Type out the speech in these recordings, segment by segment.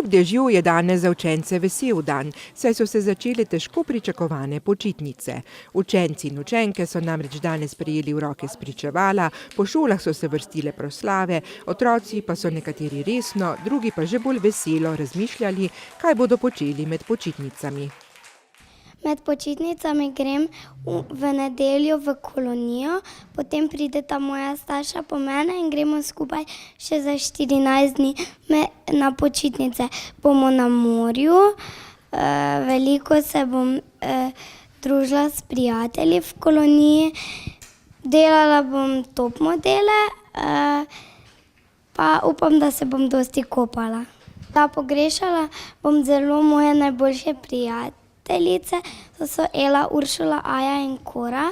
Kljub dežju je danes za učence vesel dan, saj so se začele težko pričakovane počitnice. Učenci in učenke so namreč danes prijeli v roke spričevala, po šolah so se vrstile proslave, otroci pa so nekateri resno, drugi pa že bolj veselo razmišljali, kaj bodo počeli med počitnicami. Med počitnicami grem v nedeljo v kolonijo, potem prideta moja starša po mene in gremo skupaj še za 14 dni na počitnice. Bomo na morju, veliko se bom družila s prijatelji v koloniji, delala bom top modele, pa upam, da se bom dosti kopala. Pogrešala bom zelo moje najboljše prijateljice. To so Ela, Uršula, Aja in Kora.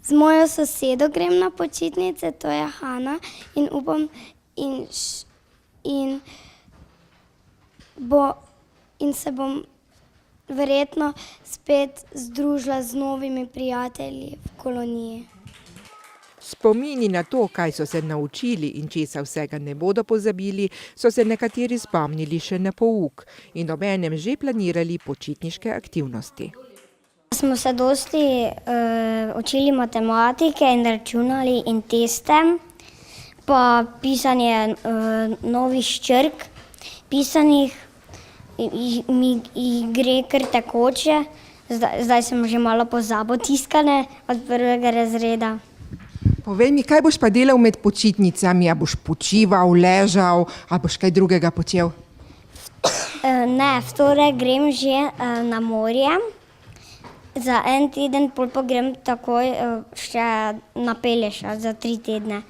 Z mojo sosedo grem na počitnice, to je Hana, in upam, in se bom verjetno spet združila z novimi prijatelji v koloniji. Spomini na to, kaj so se naučili in česa vsega ne bodo pozabili, so se nekateri spomnili še na pouk in obenem že planirali počitniške aktivnosti. Smo se dosti učili matematike in računali in teste, pa pisanje novih črk, pisanih mi gre kar tekoče, zdaj sem že malo pozabil tiskane od 1. razreda. Povej mi, kaj boš pa delal med počitnicami? A boš počival, ležal, ali boš kaj drugega počel? Ne, v torek grem že na morje. Za en teden, pol pa grem takoj še na Pelješac za 3 tedne.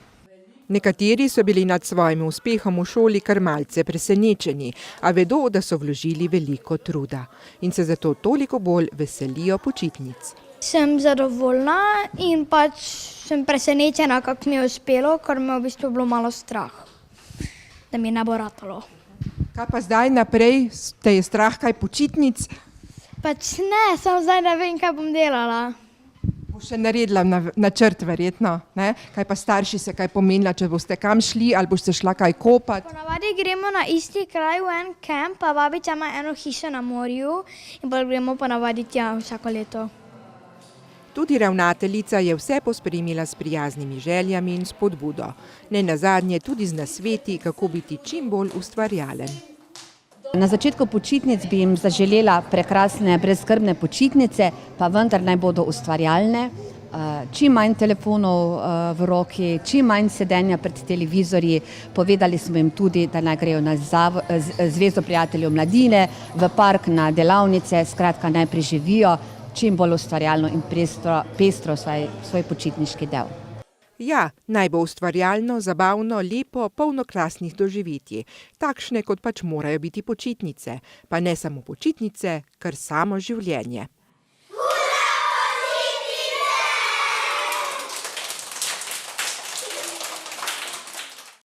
Nekateri so bili nad svojim uspehom v šoli kar malce presenečeni, a vedo, da so vložili veliko truda in se zato toliko bolj veselijo počitnic. Sem zadovoljna in pač sem presenečena, kako mi je uspelo, ker me v bistvu bilo malo strah, da mi ne bo ratalo. Kaj pa zdaj naprej? Te je strah kaj počitnic? Pač ne, samo zdaj ne vem, kaj bom delala. Boš še naredila načrt verjetno, ne? Kaj pa starši se kaj pomenila, če boste kam šli ali boš se šla kaj kopati? Ponavadi gremo na isti kraj v en kamp, pa babica ima eno hišo na morju in bolj gremo ponavadi tja vsako leto. Tudi ravnateljica je vse pospremila s prijaznimi željami in spodbudo. Nenazadnje tudi z nasveti, kako biti čim bolj ustvarjalen. Na začetku počitnic bi jim zaželela prekrasne, brezskrbne počitnice, pa vendar naj bodo ustvarjalne. Čim manj telefonov v roki, čim manj sedenja pred televizorji. Povedali smo jim tudi, da naj grejo na Zvezo prijateljev mladine, v park, na delavnice, skratka naj preživijo čim bolj ustvarjalno in pestro svoj počitniški del. Ja, naj bo ustvarjalno, zabavno, lepo, polno krasnih doživetij. Takšne, kot pač morajo biti počitnice. Pa ne samo počitnice, kar samo življenje.